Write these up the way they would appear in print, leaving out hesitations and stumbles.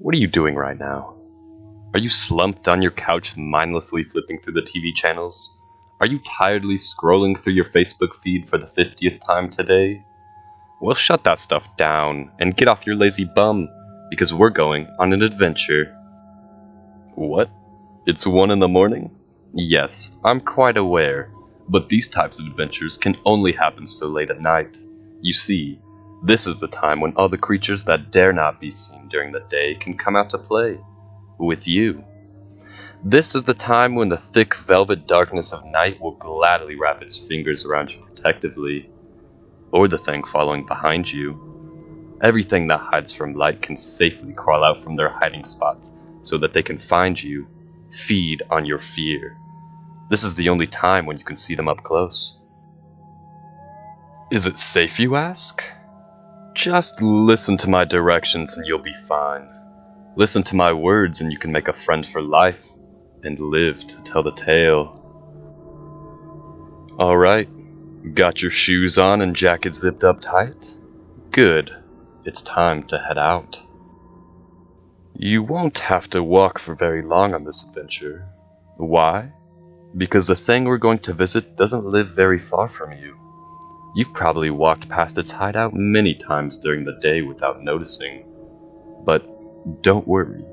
What are you doing right now? Are you slumped on your couch mindlessly flipping through the TV channels? Are you tiredly scrolling through your Facebook feed for the 50th time today? Well, shut that stuff down and get off your lazy bum, because we're going on an adventure. What? It's 1 in the morning? Yes, I'm quite aware, but these types of adventures can only happen so late at night. You see, this is the time when all the creatures that dare not be seen during the day can come out to play. With you. This is the time when the thick velvet darkness of night will gladly wrap its fingers around you protectively. Or the thing following behind you. Everything that hides from light can safely crawl out from their hiding spots so that they can find you, feed on your fear. This is the only time when you can see them up close. Is it safe, you ask? Just listen to my directions and you'll be fine. Listen to my words and you can make a friend for life, and live to tell the tale. Alright, got your shoes on and jacket zipped up tight? Good, it's time to head out. You won't have to walk for very long on this adventure. Why? Because the thing we're going to visit doesn't live very far from you. You've probably walked past its hideout many times during the day without noticing. But don't worry,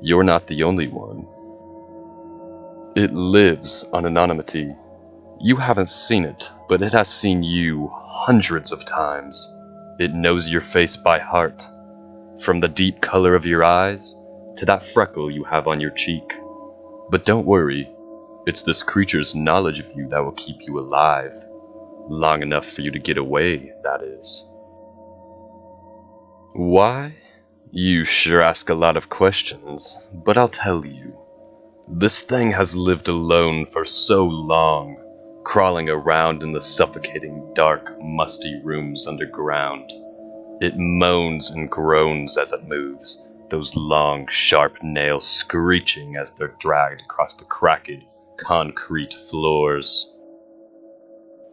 you're not the only one. It lives on anonymity. You haven't seen it, but it has seen you hundreds of times. It knows your face by heart, from the deep color of your eyes to that freckle you have on your cheek. But don't worry, it's this creature's knowledge of you that will keep you alive. Long enough for you to get away, that is. Why? You sure ask a lot of questions, but I'll tell you. This thing has lived alone for so long, crawling around in the suffocating, dark, musty rooms underground. It moans and groans as it moves, those long, sharp nails screeching as they're dragged across the cracked, concrete floors.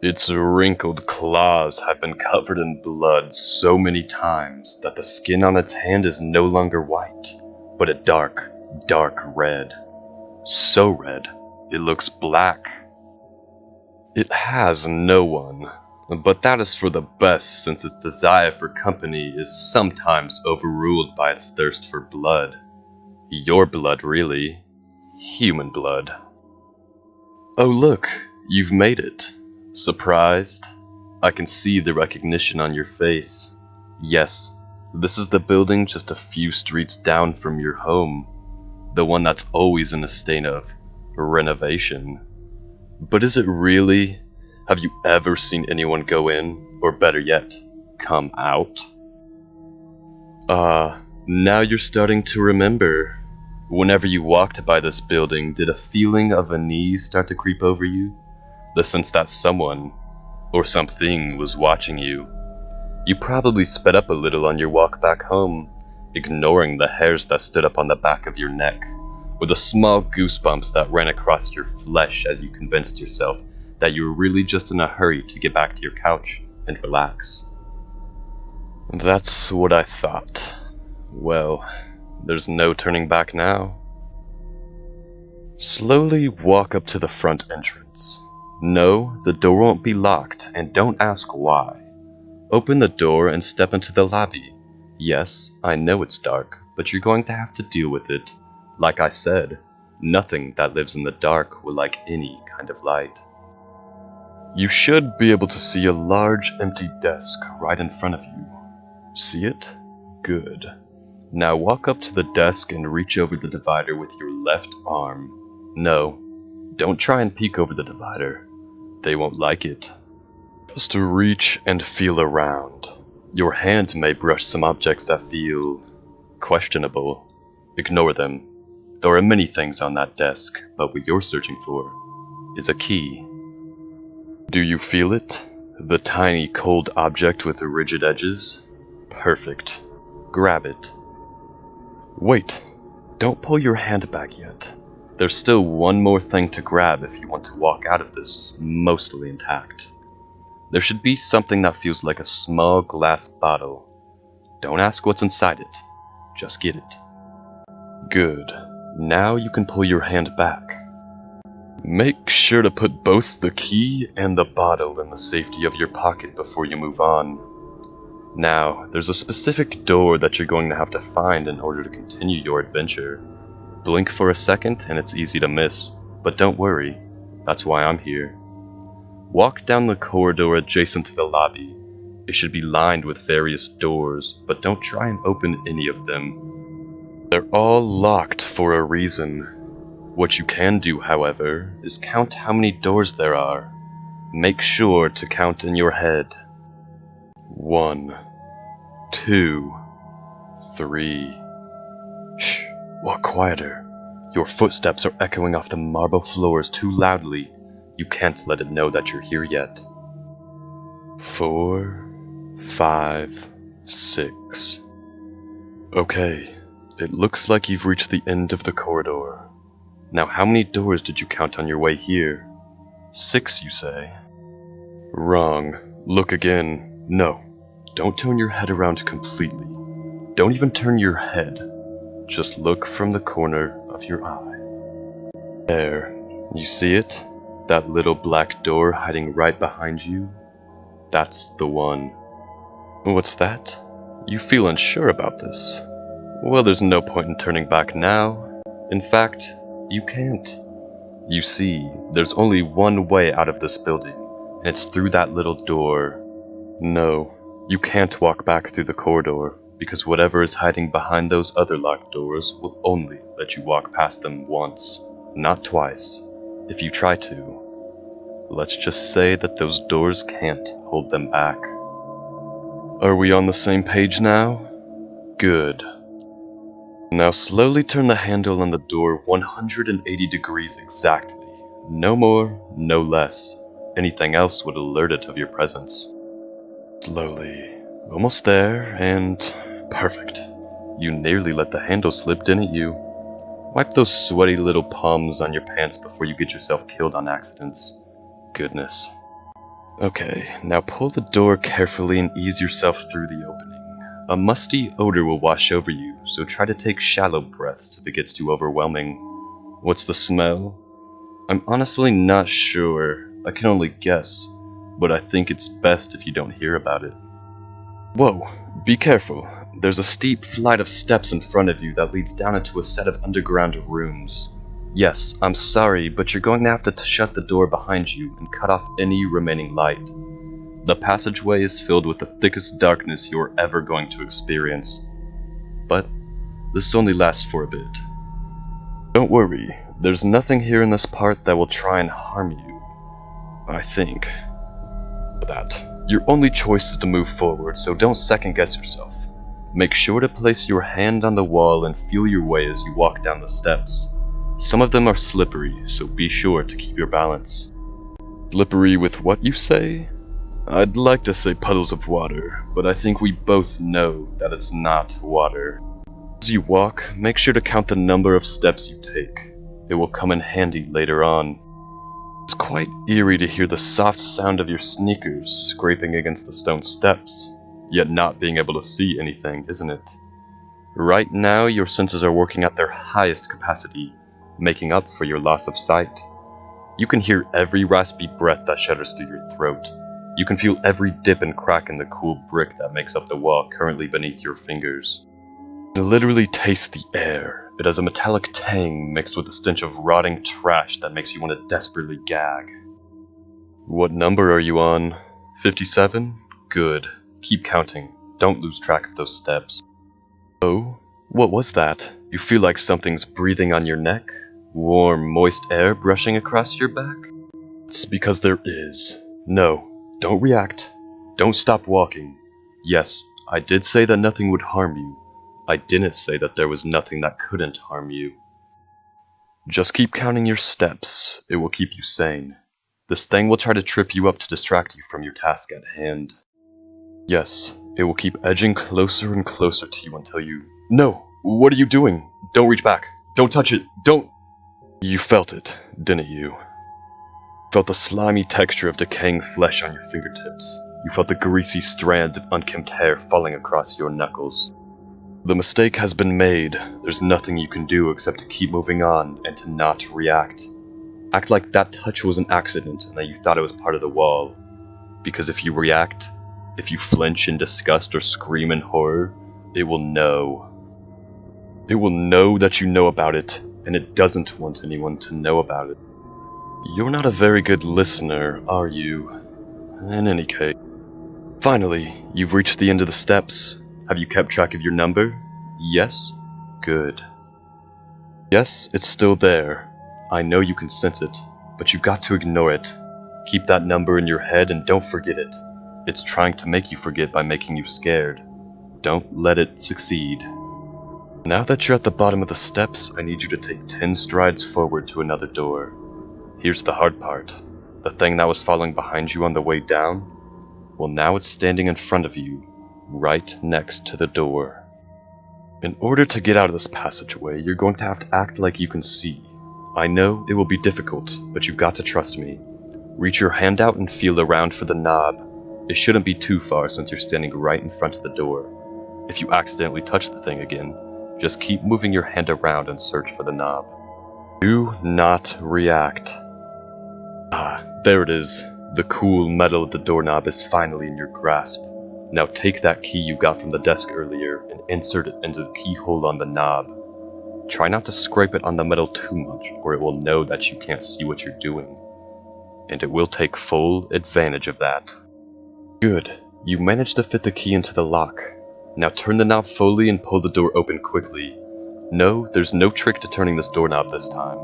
Its wrinkled claws have been covered in blood so many times that the skin on its hand is no longer white, but a dark, dark red. So red, it looks black. It has no one, but that is for the best since its desire for company is sometimes overruled by its thirst for blood. Your blood, really. Human blood. Oh look, you've made it. Surprised? I can see the recognition on your face. Yes, this is the building just a few streets down from your home. The one that's always in a state of renovation. But is it really? Have you ever seen anyone go in, or better yet, come out? Now you're starting to remember. Whenever you walked by this building, did a feeling of unease start to creep over you? The sense that someone, or something, was watching you. You probably sped up a little on your walk back home, ignoring the hairs that stood up on the back of your neck, or the small goosebumps that ran across your flesh as you convinced yourself that you were really just in a hurry to get back to your couch and relax. That's what I thought. Well, there's no turning back now. Slowly walk up to the front entrance. No, the door won't be locked, and don't ask why. Open the door and step into the lobby. Yes, I know it's dark, but you're going to have to deal with it. Like I said, nothing that lives in the dark will like any kind of light. You should be able to see a large empty desk right in front of you. See it? Good. Now walk up to the desk and reach over the divider with your left arm. No, don't try and peek over the divider. They won't like it. Just reach and feel around. Your hand may brush some objects that feel questionable. Ignore them. There are many things on that desk, but what you're searching for is a key. Do you feel it? The tiny cold object with the rigid edges? Perfect. Grab it. Wait, don't pull your hand back yet. There's still one more thing to grab if you want to walk out of this mostly intact. There should be something that feels like a small glass bottle. Don't ask what's inside it. Just get it. Good. Now you can pull your hand back. Make sure to put both the key and the bottle in the safety of your pocket before you move on. Now, there's a specific door that you're going to have to find in order to continue your adventure. Blink for a second and it's easy to miss, but don't worry, that's why I'm here. Walk down the corridor adjacent to the lobby. It should be lined with various doors, but don't try and open any of them. They're all locked for a reason. What you can do, however, is count how many doors there are. Make sure to count in your head. 1, 2, 3. Shh, walk quieter. Your footsteps are echoing off the marble floors too loudly. You can't let it know that you're here yet. 4, 5, 6. Okay, it looks like you've reached the end of the corridor. Now how many doors did you count on your way here? 6, you say? Wrong. Look again. No. Don't turn your head around completely. Don't even turn your head. Just look from the corner of your eye. There. You see it? That little black door hiding right behind you? That's the one. What's that? You feel unsure about this? Well, there's no point in turning back now. In fact, you can't. You see, there's only one way out of this building, and it's through that little door. No, you can't walk back through the corridor, because whatever is hiding behind those other locked doors will only let you walk past them once, not twice, if you try to. Let's just say that those doors can't hold them back. Are we on the same page now? Good. Now slowly turn the handle on the door 180 degrees exactly. No more, no less. Anything else would alert it of your presence. Slowly. Almost there, and perfect. You nearly let the handle slip, didn't you? Wipe those sweaty little palms on your pants before you get yourself killed on accidents. Goodness. Okay, now pull the door carefully and ease yourself through the opening. A musty odor will wash over you, so try to take shallow breaths if it gets too overwhelming. What's the smell? I'm honestly not sure. I can only guess, but I think it's best if you don't hear about it. Whoa, be careful. There's a steep flight of steps in front of you that leads down into a set of underground rooms. Yes, I'm sorry, but you're going to have to shut the door behind you and cut off any remaining light. The passageway is filled with the thickest darkness you're ever going to experience. But this only lasts for a bit. Don't worry, there's nothing here in this part that will try and harm you. I think. That. Your only choice is to move forward, so don't second guess yourself. Make sure to place your hand on the wall and feel your way as you walk down the steps. Some of them are slippery, so be sure to keep your balance. Slippery with what, you say? I'd like to say puddles of water, but I think we both know that it's not water. As you walk, make sure to count the number of steps you take. It will come in handy later on. It's quite eerie to hear the soft sound of your sneakers scraping against the stone steps, yet not being able to see anything, isn't it? Right now, your senses are working at their highest capacity, making up for your loss of sight. You can hear every raspy breath that shudders through your throat. You can feel every dip and crack in the cool brick that makes up the wall currently beneath your fingers. You literally taste the air. It has a metallic tang mixed with the stench of rotting trash that makes you want to desperately gag. What number are you on? 57? Good. Keep counting. Don't lose track of those steps. Oh? What was that? You feel like something's breathing on your neck? Warm, moist air brushing across your back? It's because there is. No. Don't react. Don't stop walking. Yes, I did say that nothing would harm you. I didn't say that there was nothing that couldn't harm you. Just keep counting your steps. It will keep you sane. This thing will try to trip you up to distract you from your task at hand. Yes, it will keep edging closer and closer to you until you... No! What are you doing? Don't reach back. Don't touch it. Don't... You felt it, didn't you? Felt the slimy texture of decaying flesh on your fingertips. You felt the greasy strands of unkempt hair falling across your knuckles. The mistake has been made. There's nothing you can do except to keep moving on and to not react. Act like that touch was an accident and that you thought it was part of the wall. Because if you react, if you flinch in disgust or scream in horror, it will know. It will know that you know about it, and it doesn't want anyone to know about it. You're not a very good listener, are you? In any case. Finally, you've reached the end of the steps. Have you kept track of your number? Yes? Good. Yes, it's still there. I know you can sense it, but you've got to ignore it. Keep that number in your head and don't forget it. It's trying to make you forget by making you scared. Don't let it succeed. Now that you're at the bottom of the steps, I need you to take 10 strides forward to another door. Here's the hard part. The thing that was falling behind you on the way down, well, now it's standing in front of you, right next to the door. In order to get out of this passageway, you're going to have to act like you can see. I know it will be difficult, but you've got to trust me. Reach your hand out and feel around for the knob. It shouldn't be too far since you're standing right in front of the door. If you accidentally touch the thing again, just keep moving your hand around and search for the knob. Do not react. Ah, there it is. The cool metal of the doorknob is finally in your grasp. Now take that key you got from the desk earlier and insert it into the keyhole on the knob. Try not to scrape it on the metal too much, or it will know that you can't see what you're doing. And it will take full advantage of that. Good. You managed to fit the key into the lock. Now turn the knob fully and pull the door open quickly. No, there's no trick to turning this doorknob this time.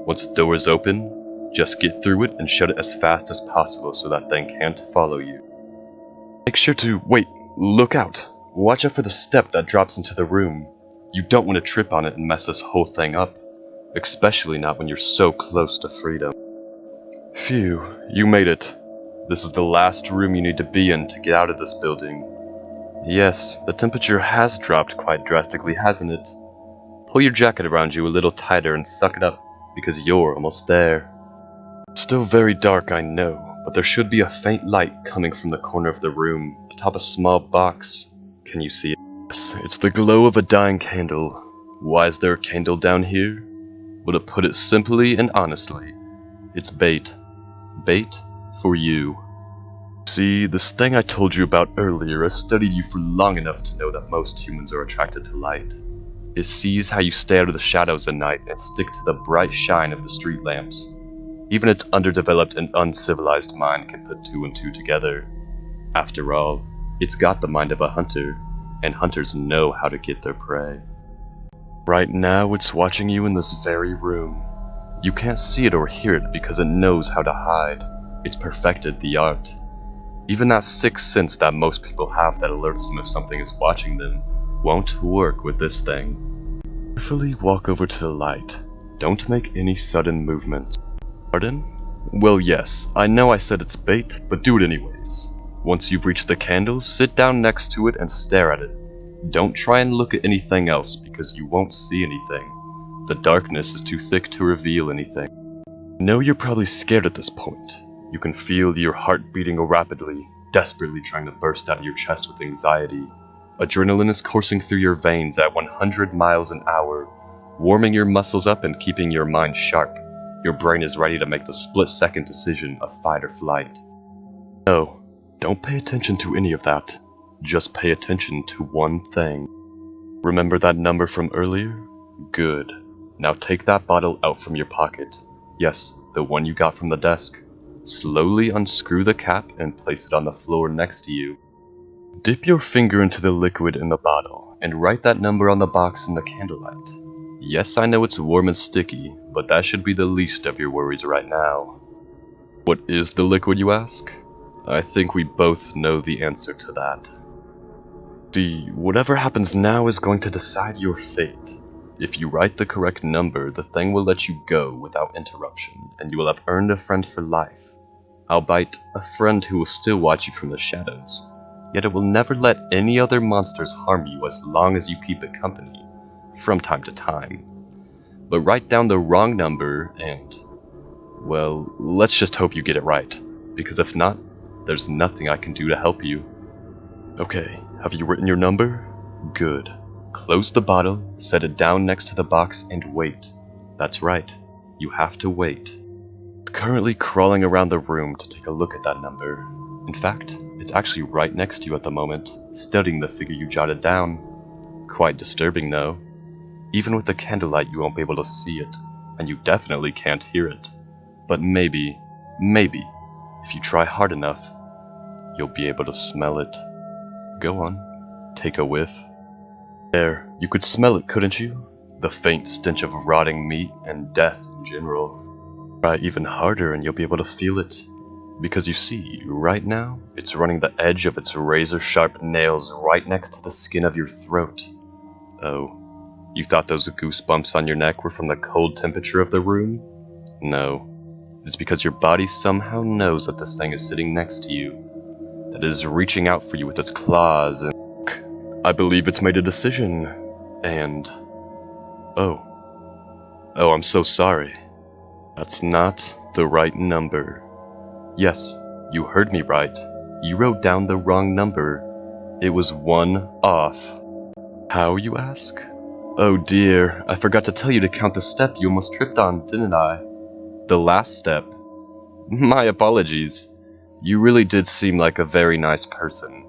Once the door is open, just get through it and shut it as fast as possible so that thing can't follow you. Make sure to... wait, look out! Watch out for the step that drops into the room. You don't want to trip on it and mess this whole thing up. Especially not when you're so close to freedom. Phew, you made it. This is the last room you need to be in to get out of this building. Yes, the temperature has dropped quite drastically, hasn't it? Pull your jacket around you a little tighter and suck it up, because you're almost there. Still very dark, I know, but there should be a faint light coming from the corner of the room, atop a small box. Can you see it? Yes, it's the glow of a dying candle. Why is there a candle down here? Well, to put it simply and honestly, it's bait. Bait for you. See, this thing I told you about earlier has studied you for long enough to know that most humans are attracted to light. It sees how you stay out of the shadows at night and stick to the bright shine of the street lamps. Even its underdeveloped and uncivilized mind can put two and two together. After all, it's got the mind of a hunter, and hunters know how to get their prey. Right now, it's watching you in this very room. You can't see it or hear it because it knows how to hide. It's perfected the art. Even that sixth sense that most people have that alerts them if something is watching them won't work with this thing. Carefully walk over to the light. Don't make any sudden movements. Pardon? Well, yes, I know I said it's bait, but do it anyways. Once you've reached the candle, sit down next to it and stare at it. Don't try and look at anything else because you won't see anything. The darkness is too thick to reveal anything. I know you're probably scared at this point. You can feel your heart beating rapidly, desperately trying to burst out of your chest with anxiety. Adrenaline is coursing through your veins at 100 miles an hour, warming your muscles up and keeping your mind sharp. Your brain is ready to make the split-second decision of fight or flight. No, don't pay attention to any of that. Just pay attention to one thing. Remember that number from earlier? Good. Now take that bottle out from your pocket. Yes, the one you got from the desk. Slowly unscrew the cap and place it on the floor next to you. Dip your finger into the liquid in the bottle and write that number on the box in the candlelight. Yes, I know it's warm and sticky, but that should be the least of your worries right now. What is the liquid, you ask? I think we both know the answer to that. See, whatever happens now is going to decide your fate. If you write the correct number, the thing will let you go without interruption, and you will have earned a friend for life. Albeit, a friend who will still watch you from the shadows. Yet it will never let any other monsters harm you as long as you keep it company, from time to time. But write down the wrong number and, well, let's just hope you get it right, because if not, there's nothing I can do to help you. Okay, have you written your number? Good. Close the bottle, set it down next to the box, and wait. That's right, you have to wait. It's currently crawling around the room to take a look at that number. In fact, it's actually right next to you at the moment, studying the figure you jotted down. Quite disturbing, though. Even with the candlelight you won't be able to see it, and you definitely can't hear it. But maybe, if you try hard enough, you'll be able to smell it. Go on, take a whiff. There, you could smell it, couldn't you? The faint stench of rotting meat and death in general. Try even harder and you'll be able to feel it. Because you see, right now, it's running the edge of its razor-sharp nails right next to the skin of your throat. Oh, you thought those goosebumps on your neck were from the cold temperature of the room? No, it's because your body somehow knows that this thing is sitting next to you, that it is reaching out for you with its claws, and I believe it's made a decision, and oh, I'm so sorry. That's not the right number. Yes, you heard me right. You wrote down the wrong number. It was 1 off. How, you ask? Oh dear, I forgot to tell you to count the step you almost tripped on, didn't I? The last step. My apologies. You really did seem like a very nice person.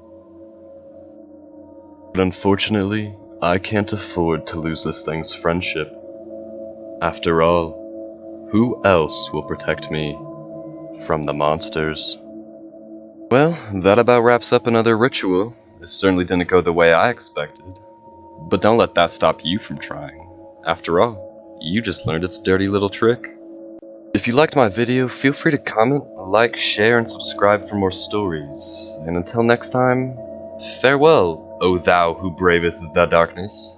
But unfortunately, I can't afford to lose this thing's friendship. After all, who else will protect me from the monsters? Well, that about wraps up another ritual. It certainly didn't go the way I expected. But don't let that stop you from trying. After all, you just learned its dirty little trick. If you liked my video, feel free to comment, like, share, and subscribe for more stories. And until next time, farewell, O thou who braveth the darkness.